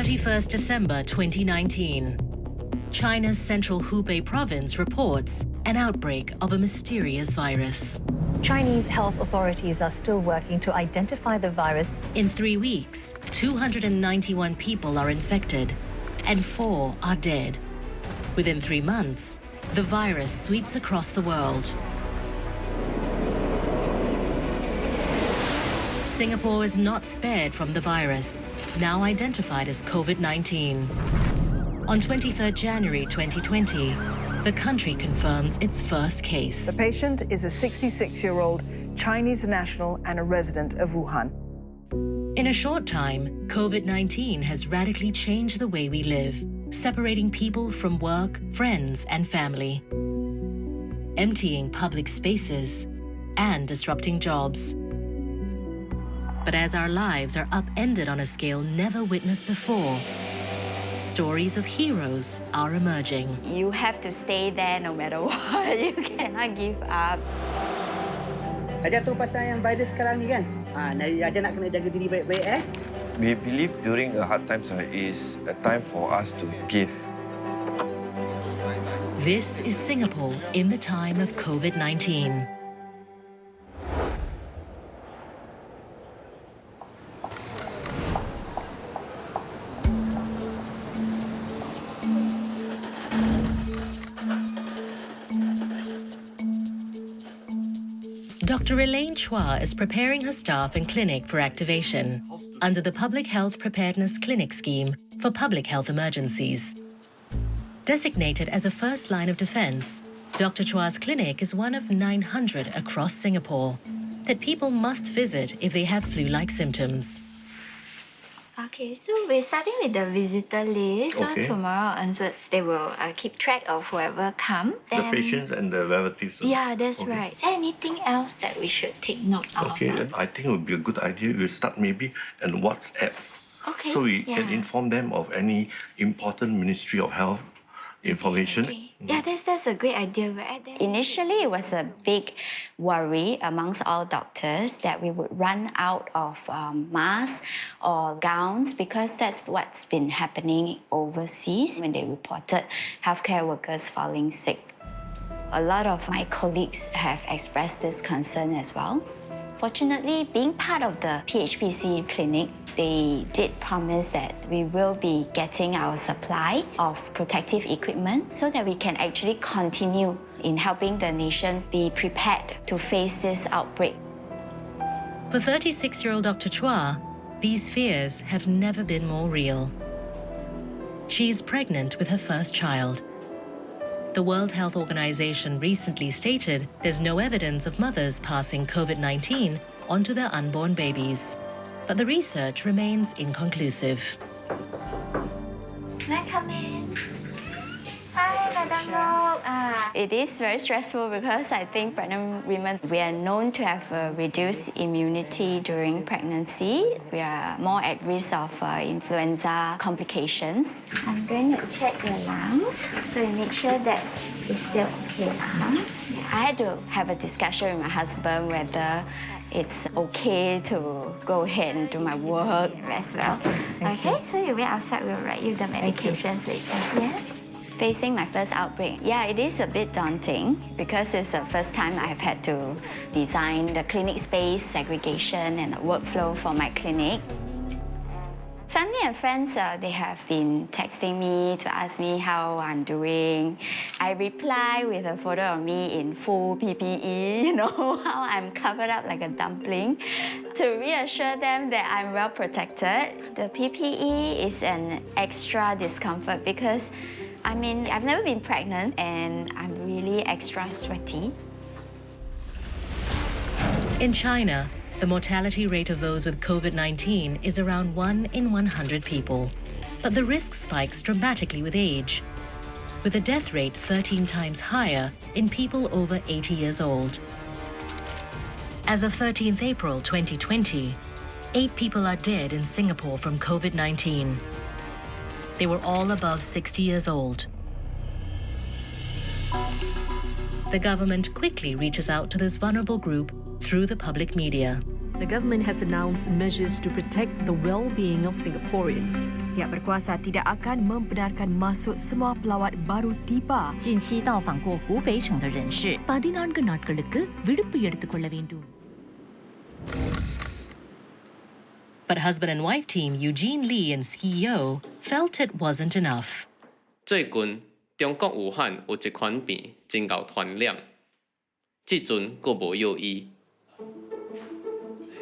31st December 2019. China's central Hubei province reports an outbreak of a mysterious virus. Chinese health authorities are still working to identify the virus. In 3 weeks, 291 people are infected and 4 are dead. Within 3 months, the virus sweeps across the world. Singapore is not spared from the virus, now identified as COVID-19. On 23rd January 2020, the country confirms its first case. The patient is a 66-year-old Chinese national and a resident of Wuhan. In a short time, COVID-19 has radically changed the way we live, separating people from work, friends, and family, emptying public spaces, and disrupting jobs. But as our lives are upended on a scale never witnessed before, stories of heroes are emerging. You have to stay there no matter what. You cannot give up. Aja tu pasal yang virus sekarang ni kan. Aja nak kena jaga diri baik-baik eh. We believe during a hard times is a time for us to give. This is Singapore in the time of COVID-19. Dr. Elaine Chua is preparing her staff and clinic for activation under the Public Health Preparedness Clinic Scheme for public health emergencies. Designated as a first line of defense, Dr. Chua's clinic is one of 900 across Singapore that people must visit if they have flu-like symptoms. Okay, so we're starting with the visitor list. Okay. So tomorrow onwards, they will keep track of whoever come. The patients and the relatives. Yeah, that's Okay. right. Is there anything else that we should take note of? Okay, I think it would be a good idea we start maybe an WhatsApp. Okay. So we can yeah. inform them of any important Ministry of Health information. Okay. Yeah, that's a great idea. Initially, it was a big worry amongst all doctors that we would run out of masks or gowns because that's what's been happening overseas when they reported healthcare workers falling sick. A lot of my colleagues have expressed this concern as well. Fortunately, being part of the PHPC clinic, they did promise that we will be getting our supply of protective equipment so that we can actually continue in helping the nation be prepared to face this outbreak. For 36-year-old Dr. Chua, these fears have never been more real. She is pregnant with her first child. The World Health Organization recently stated there's no evidence of mothers passing COVID-19 onto their unborn babies. But the research remains inconclusive. Can I come in? Hi, Madam Rock. It is very stressful because I think pregnant women, we are known to have a reduced immunity during pregnancy. We are more at risk of influenza complications. I'm going to check your lungs so you make sure that it's still okay. I had to have a discussion with my husband whether it's okay to go ahead and do my work. Rest well. Okay, so you wait outside, we'll write you the medications later. Yeah? Facing my first outbreak, yeah, it is a bit daunting because it's the first time I've had to design the clinic space, segregation, and the workflow for my clinic. Family and friends, they have been texting me to ask me how I'm doing. I reply with a photo of me in full PPE, you know, how I'm covered up like a dumpling, to reassure them that I'm well protected. The PPE is an extra discomfort because, I mean, I've never been pregnant and I'm really extra sweaty. In China, the mortality rate of those with COVID-19 is around 1 in 100 people. But the risk spikes dramatically with age, with a death rate 13 times higher in people over 80 years old. As of 13th April 2020, 8 people are dead in Singapore from COVID-19. They were all above 60 years old. The government quickly reaches out to this vulnerable group through the public media. the government has announced measures to protect the well-being of Singaporeans. Pihak berkuasa tidak akan membenarkan masuk semua pelawat baru tiba. 近期到访过湖北省的人士14நாட்களுக்கு விடுப்பு எடுத்துக் கொள்ள வேண்டும். But husband and wife team Eugene Lee and CEO felt it wasn't enough. 最近中國武漢有一款病真夠傳染，即陣佫無藥醫。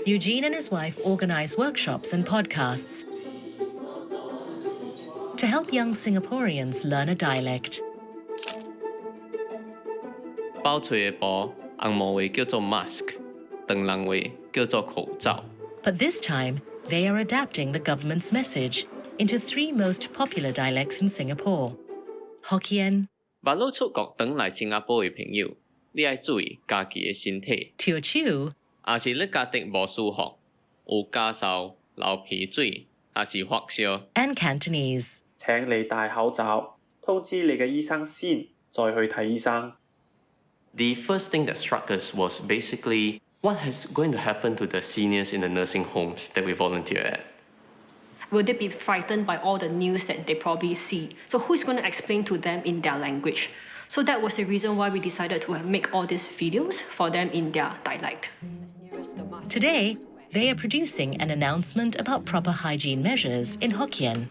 Eugene and his wife organize workshops and podcasts to help young Singaporeans learn a dialect. 包嘴的布，紅毛話叫做 mask， 唐人話叫做口罩。 But this time, they are adapting the government's message into 3 most popular dialects in Singapore: Hokkien, 萬路出國等來新加坡嘅朋友，你要注意家己嘅身體。 Teochew, 也是你家己無舒服，有咳嗽、流鼻水，也是發燒。 and Cantonese. 請你戴口罩，通知你嘅醫生先，再去睇醫生。 The first thing that struck us was basically what is going to happen to the seniors in the nursing homes that we volunteer at. Will they be frightened by all the news that they probably see? So who's going to explain to them in their language? So that was the reason why we decided to make all these videos for them in their dialect. Today, they are producing an announcement about proper hygiene measures in Hokkien.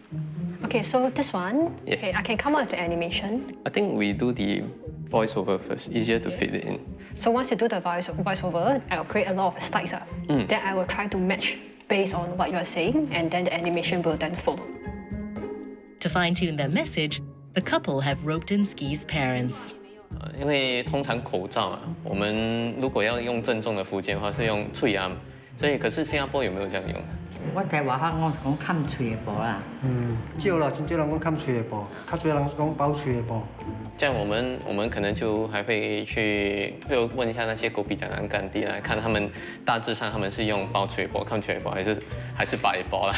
Okay, so this one, Yeah. okay, I can come up with the animation. I think we do the voiceover first, easier to fit it in. So once you do the voiceover, I'll create a lot of slides. Then I will try to match based on what you're saying, and then the animation will then follow. To fine-tune their message, the couple have roped in Ski's parents. 因為通常口罩啊，我們如果要用正宗的福建話是用喙罨，所以可是新加坡有沒有這樣用？我睇話下，我講冚喙嘅布啦。少啦，真少人講冚喙嘅布，較少人講包喙嘅布。這樣我們可能就還會問一下那些狗比較難幹地來看他們大致上他們是用包喙布、冚喙布還是白布啦。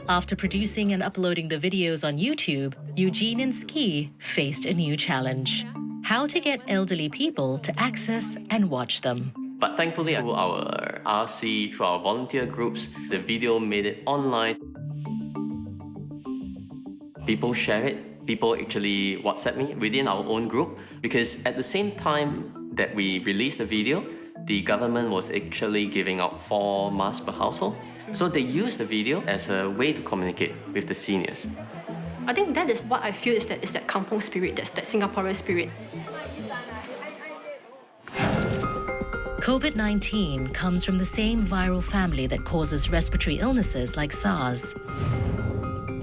After producing and uploading the videos on YouTube, Eugene and Ski faced a new challenge: how to get elderly people to access and watch them. But thankfully, through our RC, through our volunteer groups, the video made it online. People share it. People actually WhatsApp me within our own group, because at the same time that we released the video, the government was actually giving out 4 masks per household. So they used the video as a way to communicate with the seniors. I think that is what I feel is that kampong spirit, that's that Singaporean spirit. COVID-19 comes from the same viral family that causes respiratory illnesses like SARS.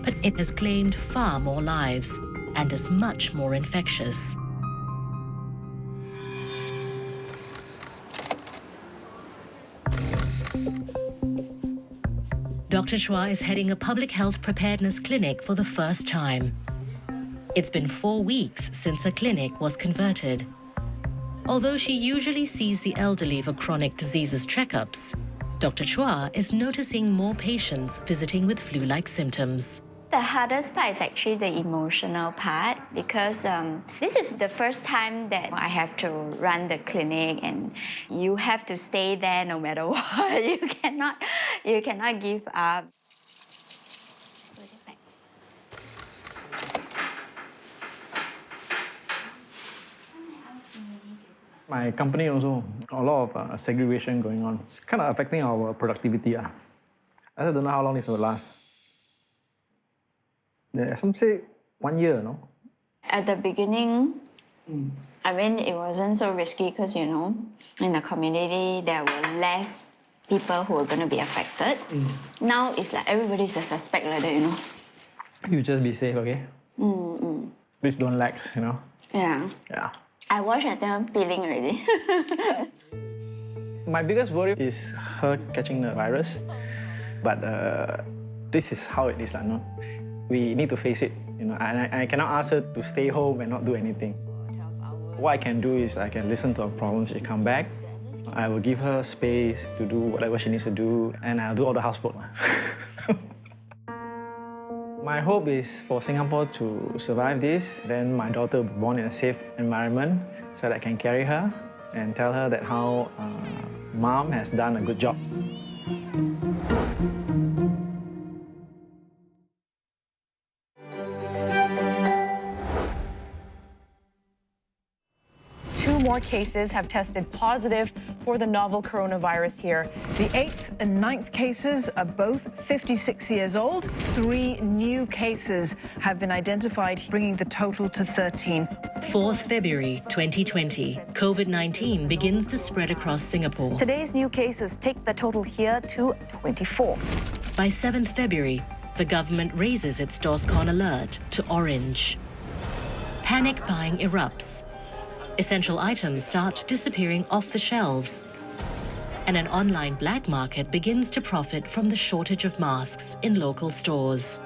But it has claimed far more lives and is much more infectious. Dr. Chua is heading a public health preparedness clinic for the first time. It's been 4 weeks since her clinic was converted. Although she usually sees the elderly for chronic diseases checkups, Dr. Chua is noticing more patients visiting with flu-like symptoms. The hardest part is actually the emotional part, because this is the first time that I have to run the clinic, and you have to stay there no matter what. You cannot give up. My company also, a lot of segregation going on. It's kind of affecting our productivity. I also don't know how long this will last. Yeah, some say 1 year, no? At the beginning, I mean, it wasn't so risky because, you know, in the community, there were less people who were going to be affected. Now, it's like everybody's a suspect like that, you know. You just be safe, okay? Please don't lax, you know? Yeah. Yeah. I wash and then I'm peeling already. My biggest worry is her catching the virus. But this is how it is, no? We need to face it, you know. And I cannot ask her to stay home and not do anything. What I can do is I can listen to her problems. She come back. I will give her space to do whatever she needs to do, and I'll do all the housework. My hope is for Singapore to survive this, then my daughter will be born in a safe environment so that I can carry her and tell her that how Mom has done a good job. Two more cases have tested positive for the novel coronavirus here. The 8th and 9th cases are both 56 years old. 3 new cases have been identified, bringing the total to 13. 4th February 2020, COVID-19 begins to spread across Singapore. Today's new cases take the total here to 24. By 7th February, the government raises its DORSCON alert to orange. Panic buying erupts. Essential items start disappearing off the shelves. And an online black market begins to profit from the shortage of masks in local stores.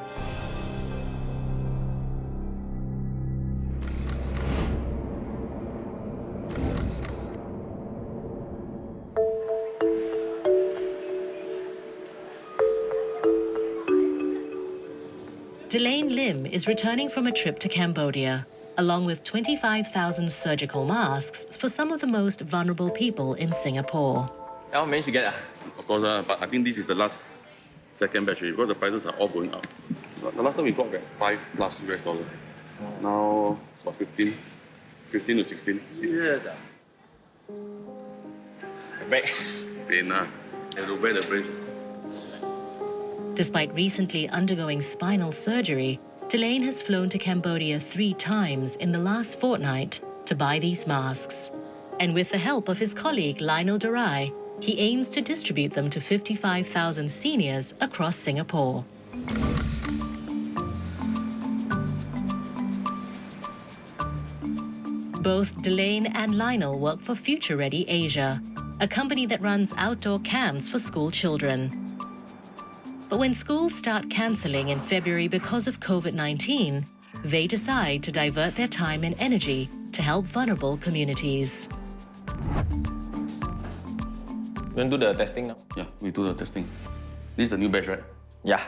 Delane Lim is returning from a trip to Cambodia, along with 25,000 surgical masks for some of the most vulnerable people in Singapore. How managed to get? Of course, but I think this is the second batch because the prices are all going up. The last time we got $5+ US. Now it's about 15 to 16. Yes. Back. Pain, and to wear the brace. Despite recently undergoing spinal surgery, Delane has flown to Cambodia 3 times in the last fortnight to buy these masks. And with the help of his colleague Lionel Durai, he aims to distribute them to 55,000 seniors across Singapore. Both Delane and Lionel work for Future Ready Asia, a company that runs outdoor camps for school children. But when schools start cancelling in February because of COVID-19, they decide to divert their time and energy to help vulnerable communities. You want to do the testing now? Yeah, we do the testing. This is the new batch, right? Yeah.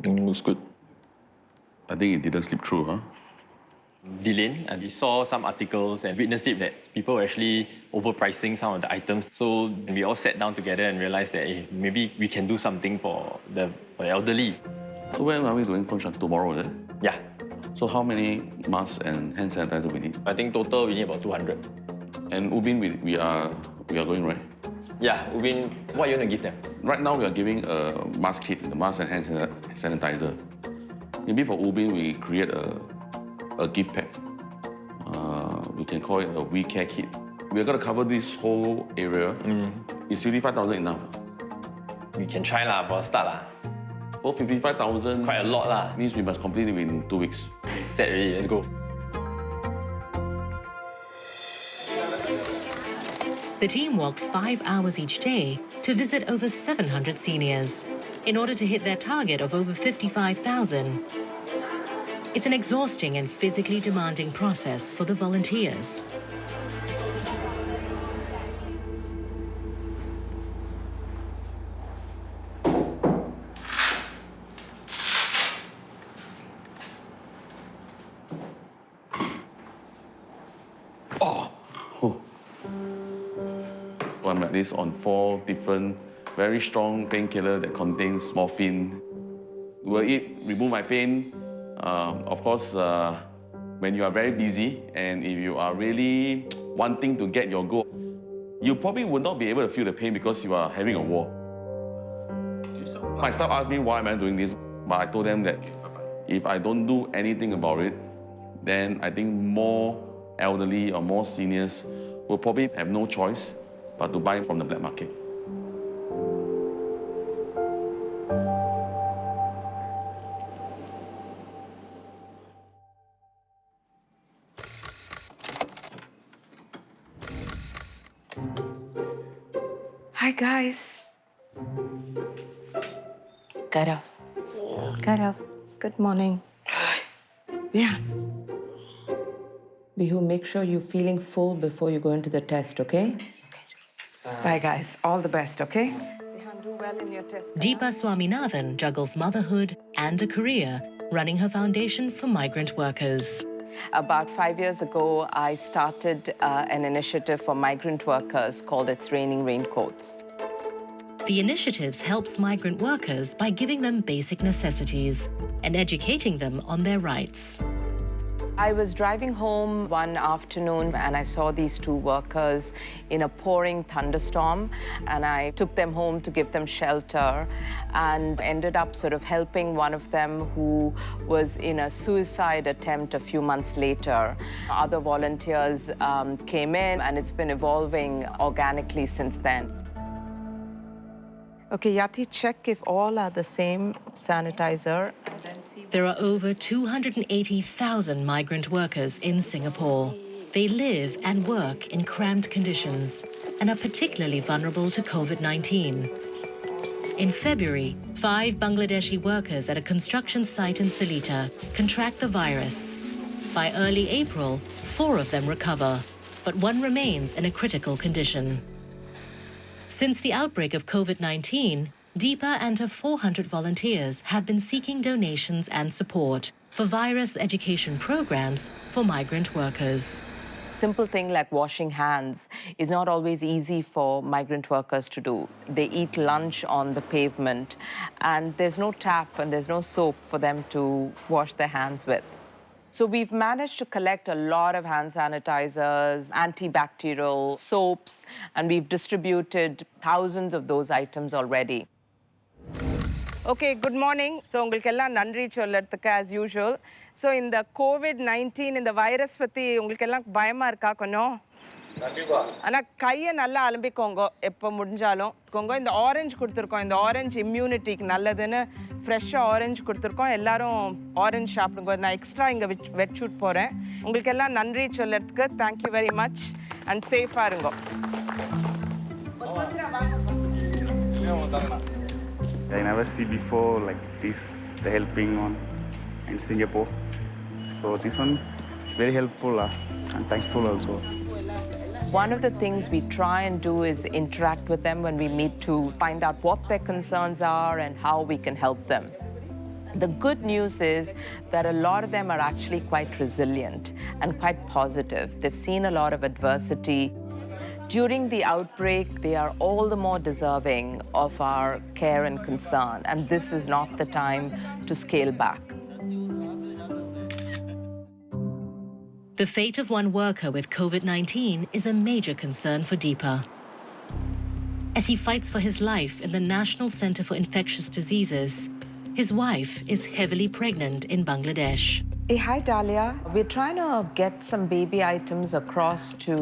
Looks good. I think it didn't slip through, huh? Delane, and we saw some articles and witnessed it that people were actually overpricing some of the items. So we all sat down together and realized that maybe we can do something for the elderly. So when are we doing function? Tomorrow, is it? Yeah. So how many masks and hand sanitizer we need? I think total we need about 200. And Ubin, we are going, right? Yeah, Ubin, what are you going to give them? Right now we are giving a mask kit, the mask and hand sanitizer. Maybe for Ubin we create a gift pack. We can call it a We Care kit. We're going to cover this whole area. Is 55,000 enough? We can try lah, for a start lah. Well, 55,000 quite a lot lah. Means we must complete it within 2 weeks. Set already, let's go. The team walks 5 hours each day to visit over 700 seniors in order to hit their target of over 55,000. It's an exhausting and physically demanding process for the volunteers. I'm like this on 4 different, very strong painkiller that contains morphine. Will it remove my pain? Of course, when you are very busy and if you are really wanting to get your goal, you probably would not be able to feel the pain because you are having a war. My staff asked me why am I doing this, but I told them that if I don't do anything about it, then I think more elderly or more seniors will probably have no choice but to buy from the black market. Hi, guys. Get off. Get off. Good morning. Yeah. Bihu, make sure you're feeling full before you go into the test, okay? Bye, guys. All the best, okay? Do well in your test. Deepa Swaminathan juggles motherhood and a career running her foundation for migrant workers. About 5 years ago, I started an initiative for migrant workers called It's Raining Raincoats. The initiatives helps migrant workers by giving them basic necessities and educating them on their rights. I was driving home one afternoon and I saw these two workers in a pouring thunderstorm, and I took them home to give them shelter and ended up sort of helping one of them who was in a suicide attempt a few months later. Other volunteers came in, and it's been evolving organically since then. Okay, Yati, check if all are the same sanitizer. There are over 280,000 migrant workers in Singapore. They live and work in cramped conditions and are particularly vulnerable to COVID-19. In February, 5 Bangladeshi workers at a construction site in Seletar contract the virus. By early April, 4 of them recover, but 1 remains in a critical condition. Since the outbreak of COVID-19, Deepa and her 400 volunteers have been seeking donations and support for virus education programs for migrant workers. Simple thing like washing hands is not always easy for migrant workers to do. They eat lunch on the pavement, and there's no tap and there's no soap for them to wash their hands with. So we've managed to collect a lot of hand sanitizers, antibacterial soaps, and we've distributed thousands of those items already. Okay, good morning. So, ungalkella nandri solladhukku as usual. So, in the COVID-19, in the virus patti ungalkella bayama irukka konno? ஆனா கையை நல்லா அலம்பிக்கோங்க எப்போ முடிஞ்சாலும். இந்த orange கொடுத்துருக்கோம், இந்த orange இம்யூனிட்டிக்கு நல்லதுன்னு ஃப்ரெஷ்ஷாக ஆரஞ்சு கொடுத்துருக்கோம். எல்லாரும் ஆரஞ்சு சாப்பிடுங்க. நான் எக்ஸ்ட்ரா இங்கே வெட் ஷூட் போகிறேன். உங்களுக்கு எல்லாம் நன்றி சொல்லறதுக்கு தேங்க்யூ வெரி மச் அண்ட் சேஃபாக இருங்க. I never see before like this, the helping on in Singapore. So this one very helpful and thankful also. One of the things we try and do is interact with them when we meet to find out what their concerns are and how we can help them. The good news is that a lot of them are actually quite resilient and quite positive. They've seen a lot of adversity. During the outbreak, they are all the more deserving of our care and concern, and this is not the time to scale back. The fate of one worker with COVID-19 is a major concern for Deepa. As he fights for his life in the National Center for Infectious Diseases, his wife is heavily pregnant in Bangladesh. Hey, hi, Dalia. We're trying to get some baby items across to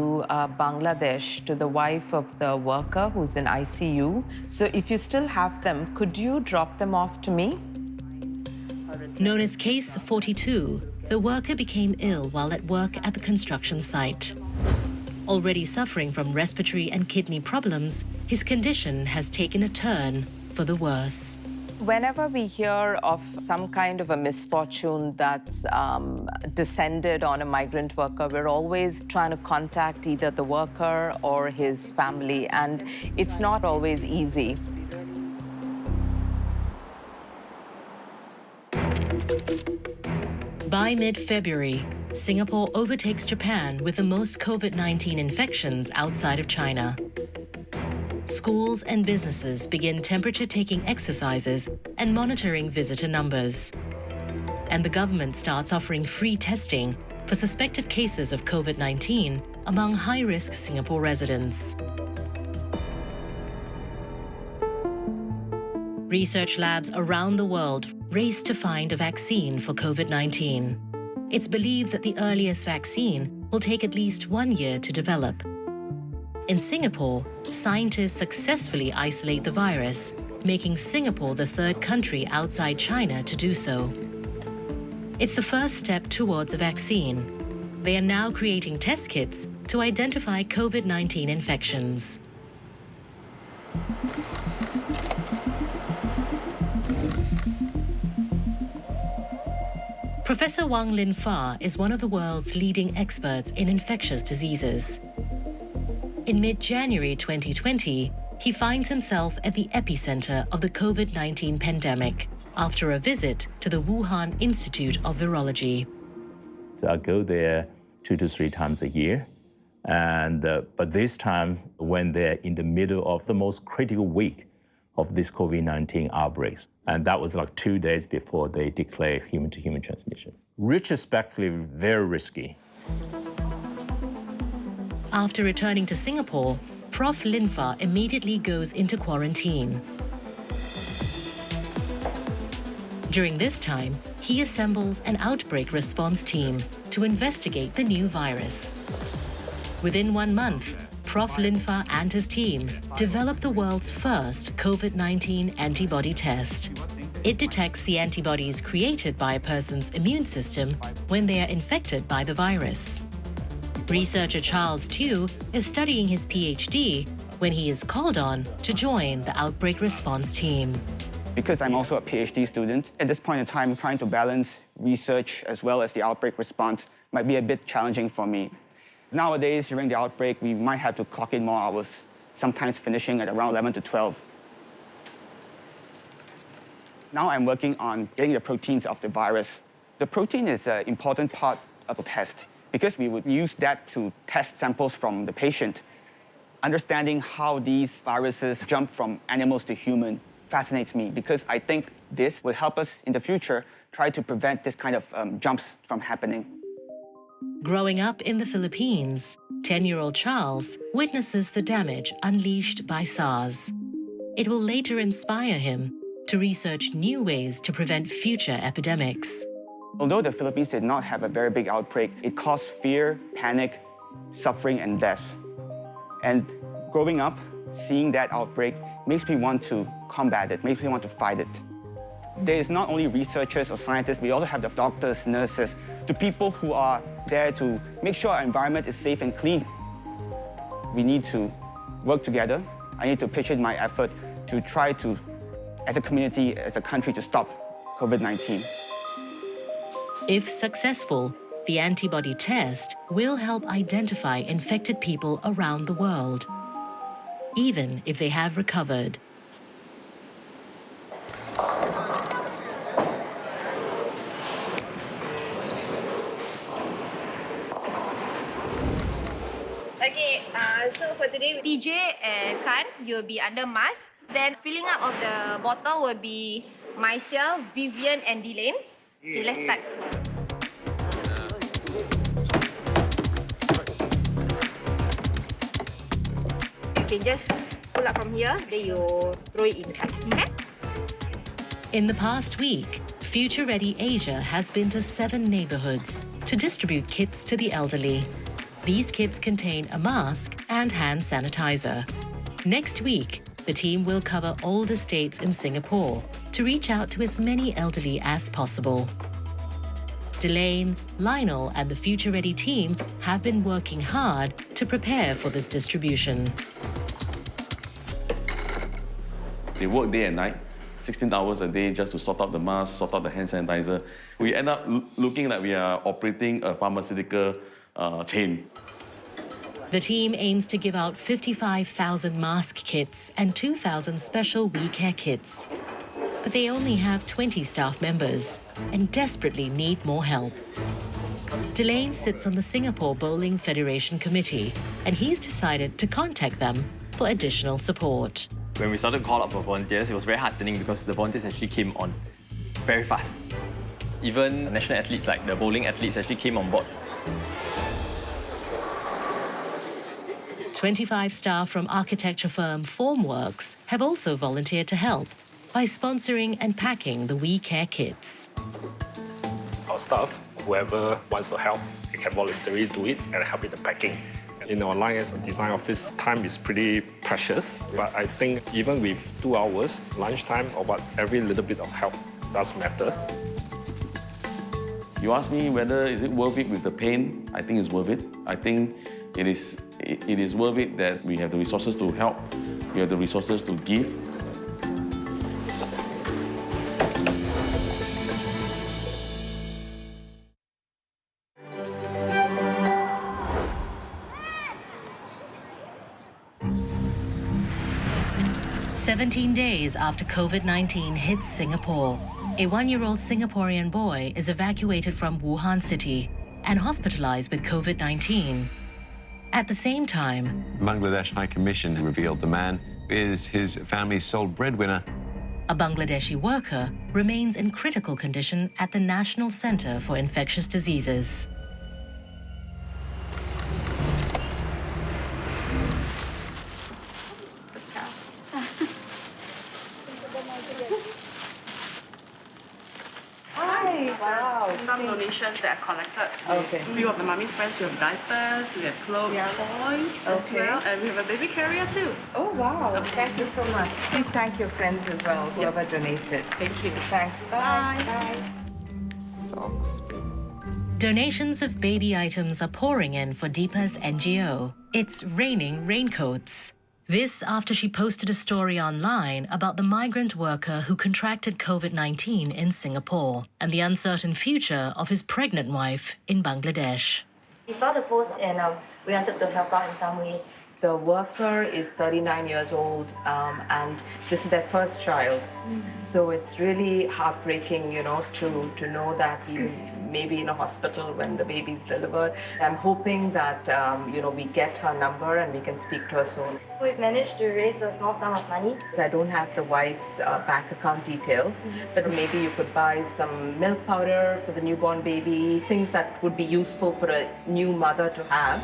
Bangladesh to the wife of the worker who's in ICU. So if you still have them, could you drop them off to me? Known as Case 42, the worker became ill while at work at the construction site. Already suffering from respiratory and kidney problems, his condition has taken a turn for the worse. Whenever we hear of some kind of a misfortune that's descended on a migrant worker, we're always trying to contact either the worker or his family, and it's not always easy. By mid-February, Singapore overtakes Japan with the most COVID-19 infections outside of China. Schools and businesses begin temperature-taking exercises and monitoring visitor numbers. And the government starts offering free testing for suspected cases of COVID-19 among high-risk Singapore residents. Research labs around the world race to find a vaccine for COVID-19. It's believed that the earliest vaccine will take at least 1 year to develop. In Singapore, scientists successfully isolate the virus, making Singapore the 3rd country outside China to do so. It's the first step towards a vaccine. They are now creating test kits to identify COVID-19 infections. Professor Wang Lin-Fa is one of the world's leading experts in infectious diseases. In mid-January 2020, he finds himself at the epicenter of the COVID-19 pandemic after a visit to the Wuhan Institute of Virology. So I go there 2 to 3 times a year. And but this time, when they're in the middle of the most critical week of this COVID-19 outbreaks, and that was like 2 days before they declare human-to-human transmission. Retrospectively, very risky. After returning to Singapore, Prof. Linfa immediately goes into quarantine. During this time, he assembles an outbreak response team to investigate the new virus. Within 1 month, Prof. Linfa and his team developed the world's first COVID-19 antibody test. It detects the antibodies created by a person's immune system when they are infected by the virus. Researcher Charles Tu is studying his PhD when he is called on to join the outbreak response team. Because I'm also a PhD student, at this point in time, trying to balance research as well as the outbreak response might be a bit challenging for me. Nowadays, during the outbreak, we might have to clock in more hours, sometimes finishing at around 11 to 12. Now I'm working on getting the proteins of the virus. The protein is an important part of the test because we would use that to test samples from the patient. Understanding how these viruses jump from animals to human fascinates me because I think this will help us in the future try to prevent this kind of jumps from happening. Growing up in the Philippines, 10-year-old Charles witnesses the damage unleashed by SARS. It will later inspire him to research new ways to prevent future epidemics. Although the Philippines did not have a very big outbreak, it caused fear, panic, suffering, and death. And growing up, seeing that outbreak makes me want to combat it, makes me want to fight it. There is not only researchers or scientists, we also have the doctors, nurses, the people who are there to make sure our environment is safe and clean. We need to work together. I need to pitch in my effort to try to, as a community, as a country, to stop COVID-19. If successful, the antibody test will help identify infected people around the world, even if they have recovered. Okay, so for today, TJ and Khan, you'll be under mask. Then filling up of the bottle will be myself, Vivian, and Delane. Okay, let's start. You can just pull up from here, then you throw it inside, okay? In the past week, Future Ready Asia has been to 7 neighborhoods to distribute kits to the elderly. These kits contain a mask and hand sanitizer. Next week, the team will cover all the states in Singapore to reach out to as many elderly as possible. Delane, Lionel, and the Future Ready team have been working hard to prepare for this distribution. They work day and night, 16 hours a day just to sort out the mask, sort out the hand sanitizer. We end up looking like we are operating a pharmaceutical chain. The team aims to give out 55,000 mask kits and 2,000 special WeCare kits. But they only have 20 staff members and desperately need more help. Delane sits on the Singapore Bowling Federation Committee, and he's decided to contact them for additional support. When we started to call up for volunteers, it was very heartening because the volunteers actually came on very fast. Even national athletes, like the bowling athletes, actually came on board. 25 staff from architecture firm Formworks have also volunteered to help by sponsoring and packing the WeCare kits. Our staff, whoever wants to help, they can voluntarily do it and help in the packing. In our line as a design office, time is pretty precious, but I think even with 2 hours, lunchtime, or what, every little bit of help does matter. You ask me whether is it worth it with the pain, I think it's worth it. I think it is worth it that we have the resources to help, we have the resources to give. "17 days after COVID-19 hits Singapore, a 1-year-old Singaporean boy is evacuated from Wuhan City. and hospitalized with COVID-19. At the same time, Bangladesh High Commission revealed the man is his family's sole breadwinner. a Bangladeshi worker remains in critical condition at the National Center for Infectious Diseases. Hi. Wow. Some donations that are collected. Okay. Few of the mommy friends, we have diapers, we have clothes, toys as well, and we have a baby carrier too. Oh, wow. Thank you so much. Please thank your friends as well, whoever donated. Thank you. Thanks. Bye. Bye. Socks. Donations of baby items are pouring in for Deepa's NGO. It's raining raincoats. This after she posted a story online about the migrant worker who contracted COVID-19 in Singapore and the uncertain future of his pregnant wife in Bangladesh. We saw the post and we wanted to help out in some way. The worker is 39 years old and this is their first child. So it's really heartbreaking, you know, to know that he may be in a hospital when the baby is delivered. I'm hoping that, you know, we get her number and we can speak to her soon. We've managed to raise a small sum of money. I don't have the wife's bank account details, but maybe you could buy some milk powder for the newborn baby, things that would be useful for a new mother to have.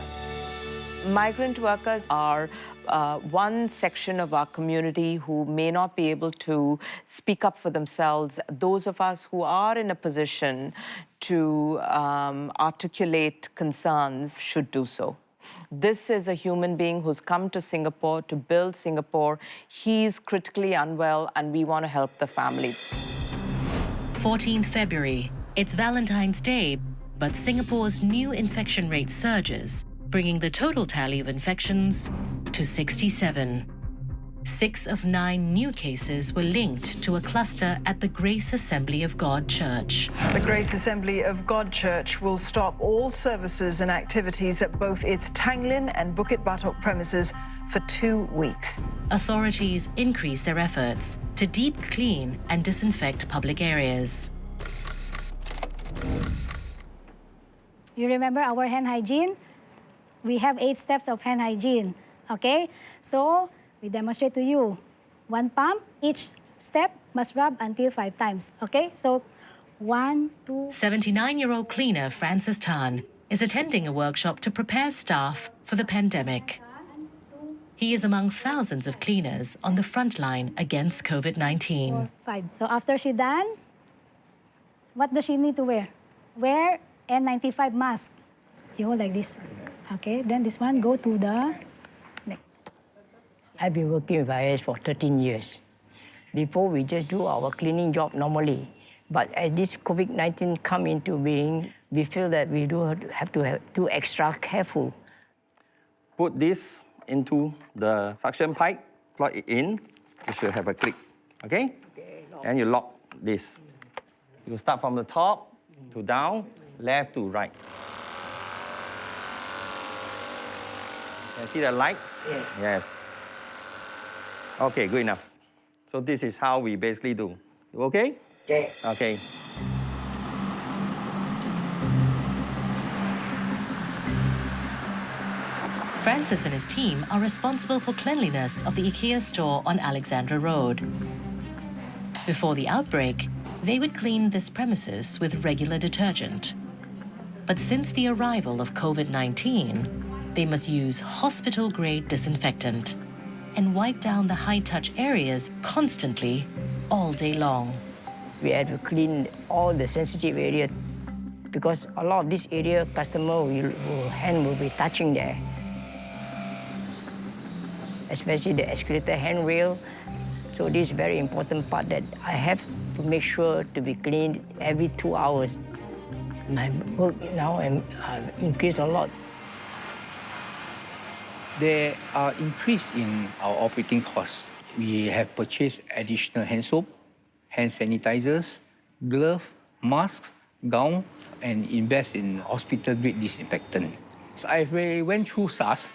Migrant workers are one section of our community who may not be able to speak up for themselves. Those of us who are in a position to articulate concerns should do so. This is a human being who's come to Singapore to build Singapore. He's critically unwell and we want to help the family. 14th February. It's Valentine's Day, but Singapore's new infection rate surges, bringing the total tally of infections to 67. 6 of 9 new cases were linked to a cluster at the Grace Assembly of God Church. The Grace Assembly of God Church will stop all services and activities at both its Tanglin and Bukit Batok premises for 2 weeks. Authorities increase their efforts to deep clean and disinfect public areas. You remember our hand hygiene? We have 8 steps of hand hygiene, okay? So we demonstrate to you. 1 pump, each step must rub until 5 times, okay? So 1, 2... 79-year-old cleaner Francis Tan is attending a workshop to prepare staff for the pandemic. He is among thousands of cleaners on the front line against COVID-19. 4, 5. So after she done, what does she need to wear? Wear N95 mask. You hold like this. Okay, then this one go to the neck. I've been working with IS for 13 years. Before, we just do our cleaning job normally. But as this COVID-19 come into being, we feel that we do have to do extra careful. Put this into the suction pipe, plug it in, you should have a click, okay? And you lock this. You start from the top to down, left to right. Can see the lights? Yes. Yes. Okay, good enough. So this is how we basically do. You okay? Okay. Okay. Francis and his team are responsible for cleanliness of the IKEA store on Alexandra Road. Before the outbreak, they would clean this premises with regular detergent. But since the arrival of COVID-19, they must use hospital-grade disinfectant and wipe down the high-touch areas constantly, all day long. We have to clean all the sensitive area because a lot of this area, customer hand will be touching there. Especially the escalator handrail. So this is a very important part that I have to make sure to be cleaned every 2 hours. My work now increased a lot. There are increase in our operating costs. We have purchased additional hand soap, hand sanitizers, gloves, masks, gown, and invest in hospital-grade disinfectant. So I really went through SARS,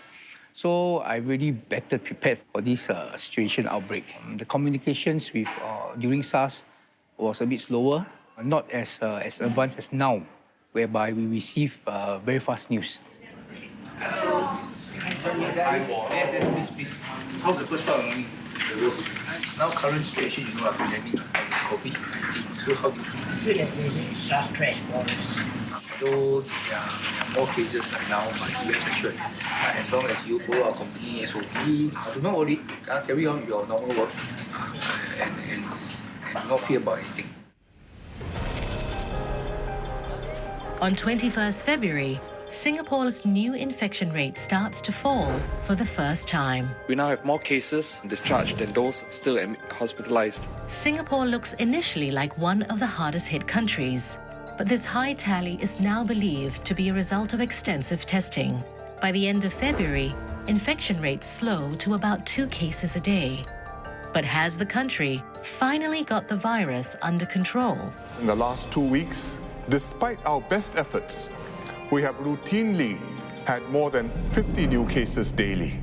so I really better prepared for this situation outbreak. The communications with during SARS was a bit slower, not as advanced as now. whereby we receive very fast news. Yes, please. How's the first part of the work? Now current situation, you know, pandemic, COVID-19. So how do you feel? Stress for us. So there are more cases right now, but you rest assured. As long as you follow our company SOP, do not worry, carry on your normal work and do not fear about anything. On 21st February, Singapore's new infection rate starts to fall for the first time. We now have more cases discharged than those still hospitalized. Singapore looks initially like one of the hardest hit countries, but this high tally is now believed to be a result of extensive testing. By the end of February, infection rates slow to about 2 cases a day. But has the country finally got the virus under control? In the last 2 weeks, despite our best efforts, we have routinely had more than 50 new cases daily.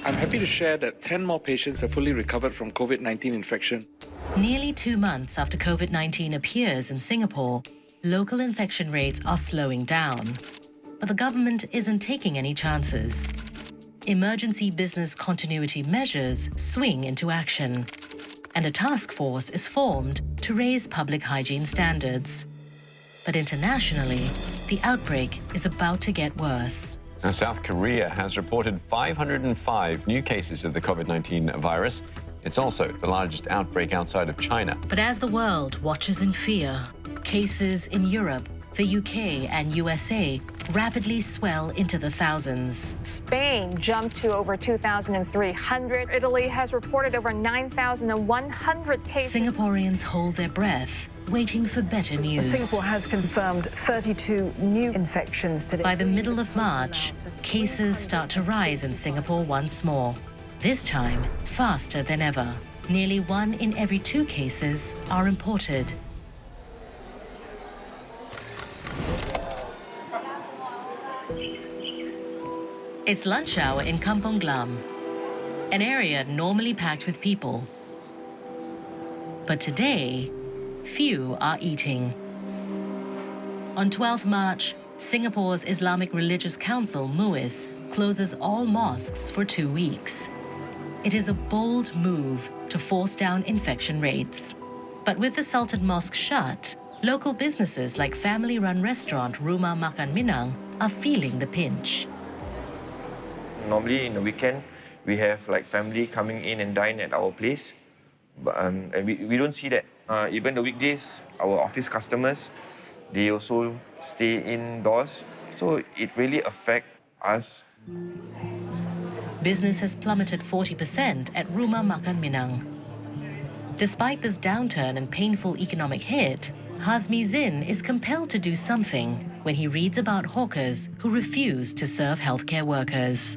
I'm happy to share that 10 more patients have fully recovered from COVID-19 infection. Nearly 2 months after COVID-19 appears in Singapore, local infection rates are slowing down. But the government isn't taking any chances. Emergency business continuity measures swing into action, and a task force is formed to raise public hygiene standards. But internationally, the outbreak is about to get worse. Now, South Korea has reported 505 new cases of the COVID-19 virus. It's also the largest outbreak outside of China. But as the world watches in fear, cases in Europe, the UK and USA rapidly swell into the thousands. Spain jumped to over 2,300. Italy has reported over 9,100 cases. Singaporeans hold their breath, waiting for better news. Singapore has confirmed 32 new infections today. By the middle of March, cases start to rise in Singapore once more. This time, faster than ever. Nearly 1 in every 2 cases are imported. It's lunch hour in Kampong Glam, an area normally packed with people. But today, few are eating. On 12 March, Singapore's Islamic Religious Council, MUIS, closes all mosques for 2 weeks. It is a bold move to force down infection rates. But with the Sultan Mosque shut, local businesses like family-run restaurant Rumah Makan Minang are feeling the pinch. Normally in the weekend, we have like family coming in and dine at our place. But and we don't see that. Even the weekdays, our office customers, they also stay indoors. So it really affects us. Business has plummeted 40% at Rumah Makan Minang. Despite this downturn and painful economic hit, Hazmi Zin is compelled to do something when he reads about hawkers who refuse to serve healthcare workers.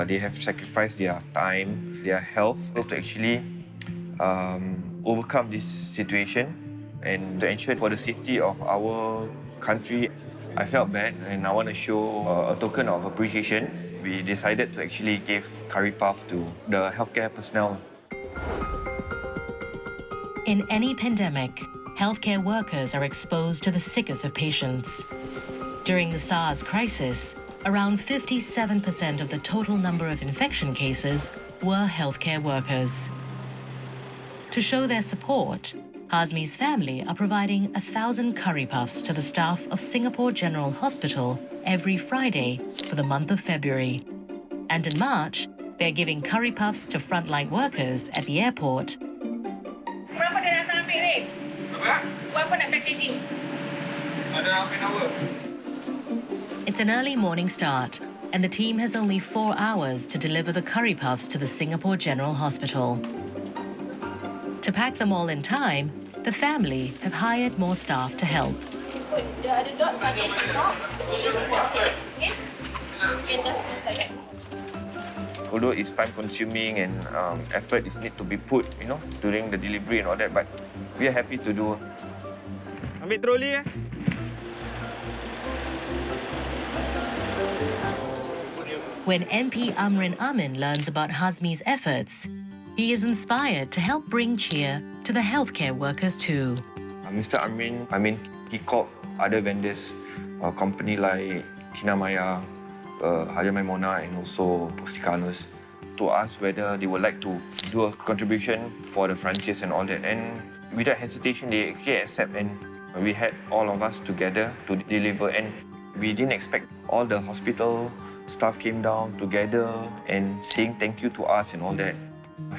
They have sacrificed their time, their health to actually overcome this situation and to ensure for the safety of our country. I felt bad and I want to show a token of appreciation. We decided to actually give curry puff to the healthcare personnel. In any pandemic, healthcare workers are exposed to the sickest of patients. During the SARS crisis, around 57% of the total number of infection cases were healthcare workers. To show their support, Hazmi's family are providing 1,000 curry puffs to the staff of Singapore General Hospital every Friday for the month of February. And in March, they're giving curry puffs to frontline workers at the airport. Berapa dah nak ambil ni? Berapa nak packaging? Ada half an hour. It's an early morning start, and the team has only 4 hours to deliver the curry puffs to the Singapore General Hospital. To pack them all in time, the family have hired more staff to help. Although it's time-consuming and effort is need to be put, during the delivery and all that, but we are happy to do. Ambil troli When MP Amrin Amin learns about Hazmi's efforts, he is inspired to help bring cheer to the healthcare workers too. Mr. Amrin, he called other vendors, company like Kinamaya, Haja Maimona, and also Postikanos, to ask whether they would like to do a contribution for the franchise and all that. And without hesitation, they actually accept, and we had all of us together to deliver. And we didn't expect all the hospital staff came down together and saying thank you to us and all that.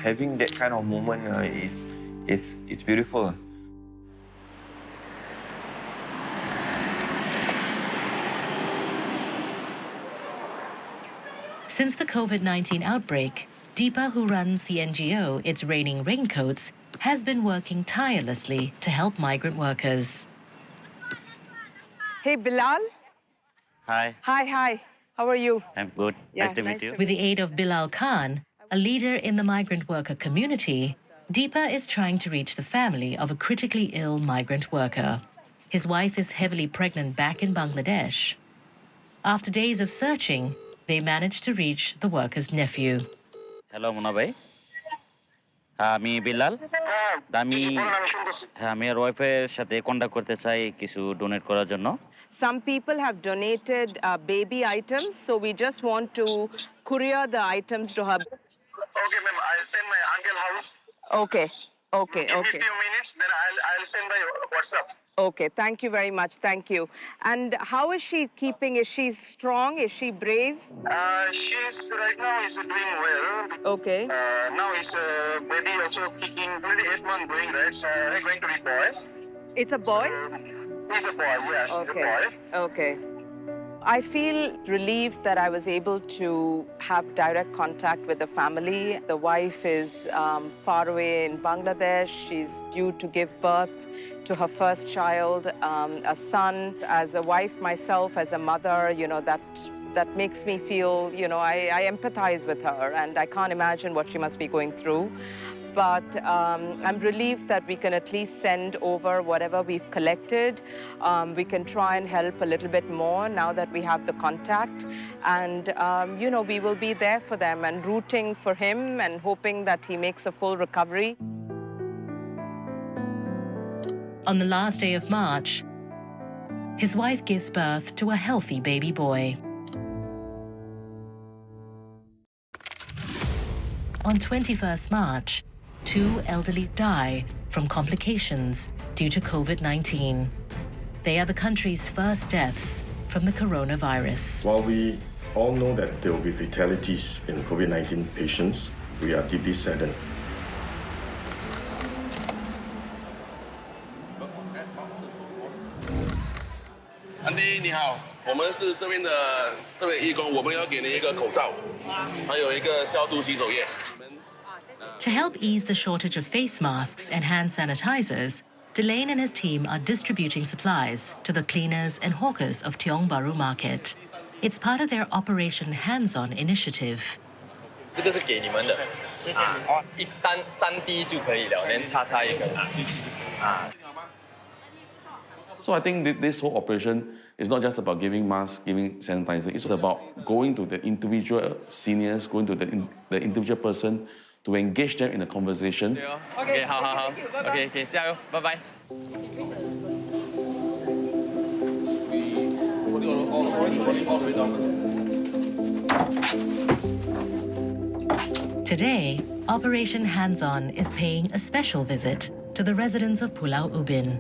Having that kind of moment, it's beautiful. Since the COVID-19 outbreak, Deepa, who runs the NGO It's Raining Raincoats, has been working tirelessly to help migrant workers. Hey, Bilal. Hi. Hi. How are you? I'm good. Yeah, nice to meet you. With the aid of Bilal Khan, a leader in the migrant worker community, Deepa is trying to reach the family of a critically ill migrant worker. His wife is heavily pregnant back in Bangladesh. After days of searching, they managed to reach the worker's nephew. Hello, Mona bhai. আমি বিলাল আমি আমার ওয়াইফের সাথে contact করতে চাই কিছু donate করার জন্য Some people have donated baby items, so we just want to courier the items to her. Okay, ma'am, I'll send my uncle house. Okay. Give me a few minutes, then I'll send by WhatsApp. Okay, thank you very much, thank you. And how is she keeping? Is she strong? Is she brave? She's right now is doing well. Okay. Now is baby also kicking, 28 months going, right? So I'm going to be boy. It's a boy? He's a boy, yes, he's a boy. Okay. I feel relieved that I was able to have direct contact with the family. The wife is far away in Bangladesh. She's due to give birth to her first child, a son. As a wife myself, as a mother, that makes me feel, I empathize with her, and I can't imagine what she must be going through. But I'm relieved that we can at least send over whatever we've collected. We can try and help a little bit more now that we have the contact. And, we will be there for them and rooting for him and hoping that he makes a full recovery. On the last day of March, his wife gives birth to a healthy baby boy. On 21st March, 2 elderly die from complications due to COVID-19. They are the country's first deaths from the coronavirus. While we all know that there will be fatalities in COVID-19 patients, we are deeply saddened. Andy, 你好，我们是这边的义工，我们要给你一个口罩，还有一个消毒洗手液。To help ease the shortage of face masks and hand sanitizers, Delane and his team are distributing supplies to the cleaners and hawkers of Tiong Bahru Market. It's part of their Operation Hands-On initiative. 这个是给你们的，谢谢你。一单3滴就可以了，连擦也可以。So I think this whole operation is not just about giving masks, giving sanitizer. It's about going to the individual seniors, going to the individual person to engage them in a conversation. OK， 好 ，OK， 加油，拜拜。Today, Operation Hands-On is paying a special visit to the residents of Pulau Ubin.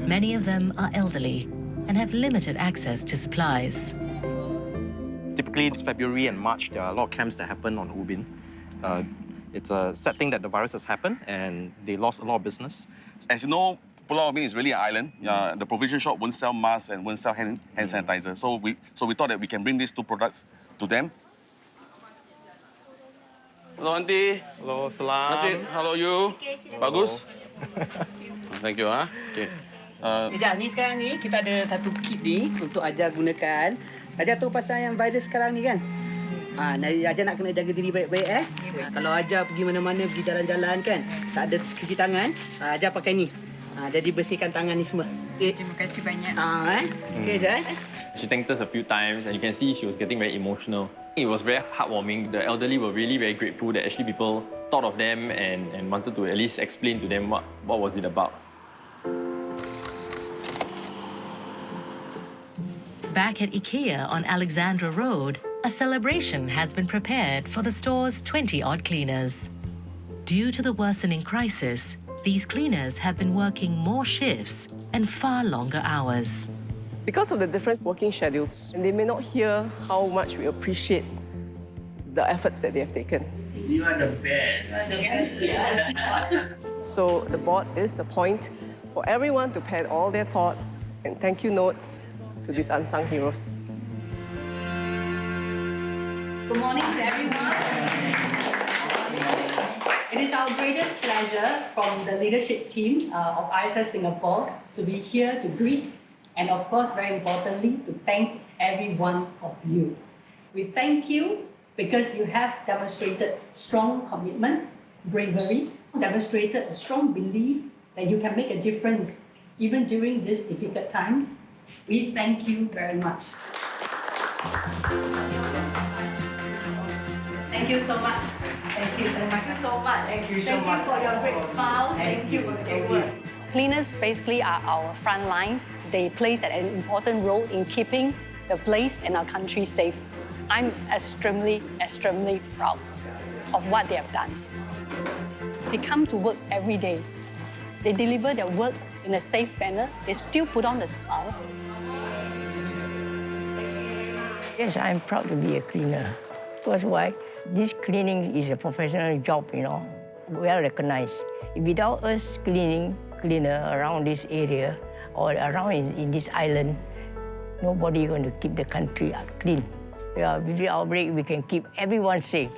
Many of them are elderly and have limited access to supplies. Typically, it's February and March. There are a lot of camps that happen on Ubin. It's a sad thing that the virus has happened, and they lost a lot of business. As you know, Pulau Ubin is really an island. The provincial shop won't sell masks and won't sell hand sanitizer. So we thought that we can bring these two products to them. Hello, Auntie. Hello, Salam. Najib, hello you. Bagus. Thank you. Okay. Sekejap, ni sekarang ni kita ada satu kit ni untuk Ajar gunakan. Ajar tahu pasal yang virus sekarang ni kan? Ajar nak kena jaga diri baik-baik Kalau Ajar pergi mana-mana, pergi jalan-jalan kan, tak ada cuci tangan, Ajar pakai ni. Jadi bersihkan tangan ni semua. Okay. Terima kasih banyak. Okay, Jan. She thanked us a few times, and you can see she was getting very emotional. It was very heartwarming. The elderly were really very grateful that actually people thought of them and wanted to at least explain to them what was it about. Back at IKEA on Alexandra Road, a celebration has been prepared for the store's 20-odd cleaners. Due to the worsening crisis, these cleaners have been working more shifts and far longer hours. Because of the different working schedules, they may not hear how much we appreciate the efforts that they have taken. You are the best. So the board is a point for everyone to pen all their thoughts and thank you notes to these unsung heroes. Good morning to everyone. It is our greatest pleasure from the leadership team of ISS Singapore to be here to greet and, of course, very importantly, to thank every one of you. We thank you because you have demonstrated strong commitment, bravery, demonstrated a strong belief that you can make a difference even during these difficult times. We thank you very much. Thank you so much. Thank you so much. Thank you for your great smiles. Thank you for the great work. Cleaners basically are our front lines. They play an important role in keeping the place and our country safe. I'm extremely proud of what they have done. They come to work every day. They deliver their work in a safe manner. They still put on the smile. Yes, I'm proud to be a cleaner. Because why? This cleaning is a professional job, well recognized. Without us cleaner around this area or around in this island, nobody is going to keep the country clean. With the outbreak, we can keep everyone safe.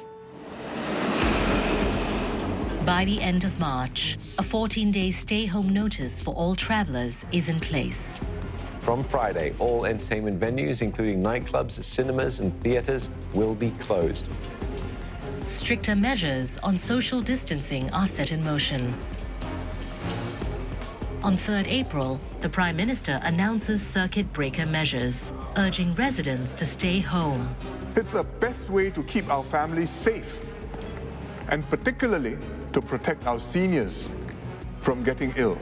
By the end of March, a 14-day stay-home notice for all travelers is in place. From Friday, all entertainment venues, including nightclubs, cinemas and theatres, will be closed. Stricter measures on social distancing are set in motion. On 3rd April, the Prime Minister announces circuit breaker measures, urging residents to stay home. It's the best way to keep our families safe, and particularly to protect our seniors from getting ill.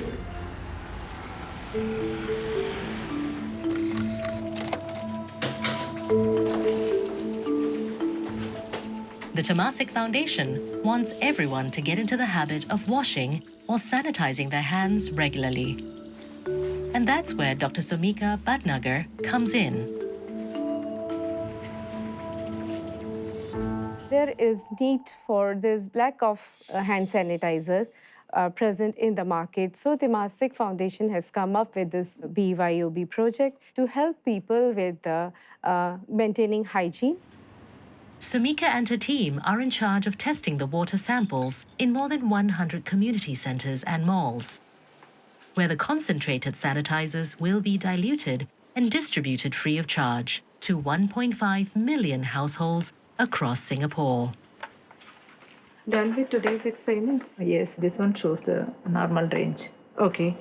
The Temasek Foundation wants everyone to get into the habit of washing or sanitizing their hands regularly. And that's where Dr. Somika Bhatnagar comes in. There is need for this lack of hand sanitizers present in the market. So the Temasek Foundation has come up with this BYOB project to help people with maintaining hygiene. Samika and her team are in charge of testing the water samples in more than 100 community centers and malls, where the concentrated sanitizers will be diluted and distributed free of charge to 1.5 million households across Singapore. Done with today's experiments? Yes, this one shows the normal range. Okay.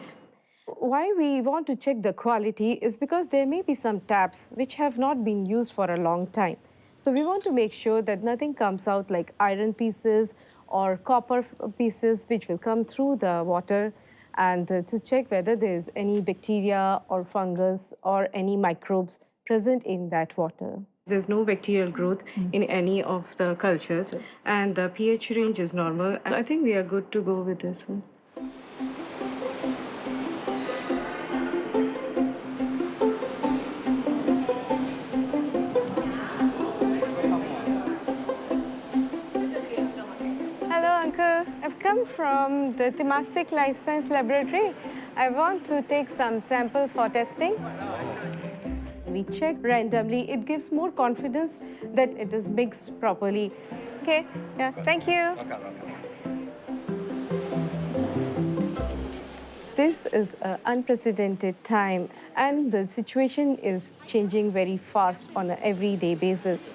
Why we want to check the quality is because there may be some taps which have not been used for a long time. So we want to make sure that nothing comes out like iron pieces or copper pieces which will come through the water, and to check whether there is any bacteria or fungus or any microbes present in that water. There's no bacterial growth in any of the cultures, and the pH range is normal. I think we are good to go with this one. I've come from the Temasek Life Science Laboratory. I want to take some sample for testing. We check randomly. It gives more confidence that it is mixed properly. Okay, yeah, thank you. This is an unprecedented time, and the situation is changing very fast on an everyday basis.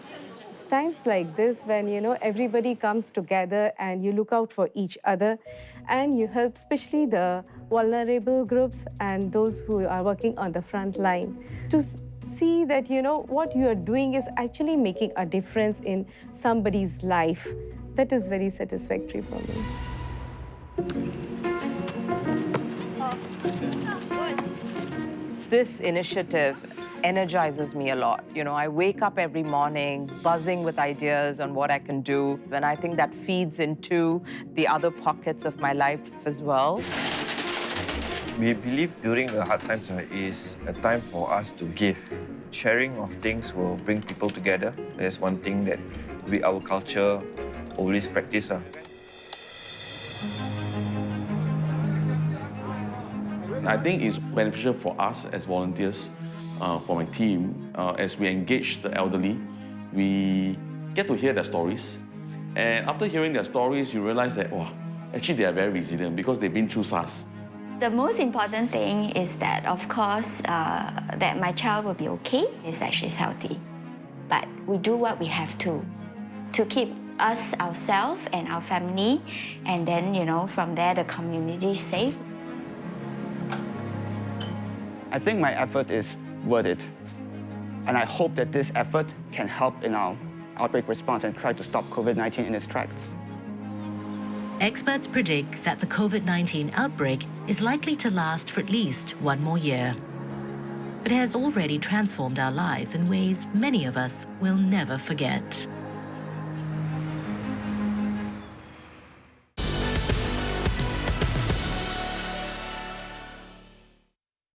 it's times like this when, everybody comes together and you look out for each other and you help especially the vulnerable groups and those who are working on the front line to see that, what you are doing is actually making a difference in somebody's life. That is very satisfactory for me. This initiative energizes me a lot. I wake up every morning buzzing with ideas on what I can do, and I think that feeds into the other pockets of my life as well. We believe during the hard times is a time for us to give. Sharing of things will bring people together. That's one thing that our culture always practice. I think it's beneficial for us as volunteers, for my team, as we engage the elderly, we get to hear their stories. And after hearing their stories, you realize that, actually they are very resilient because they've been through SARS. The most important thing is that, of course, that my child will be okay, is that she's healthy. But we do what we have to keep us, ourselves, and our family, and then, from there, the community safe. I think my effort is worth it. And I hope that this effort can help in our outbreak response and try to stop COVID-19 in its tracks. Experts predict that the COVID-19 outbreak is likely to last for at least 1 more year. But it has already transformed our lives in ways many of us will never forget.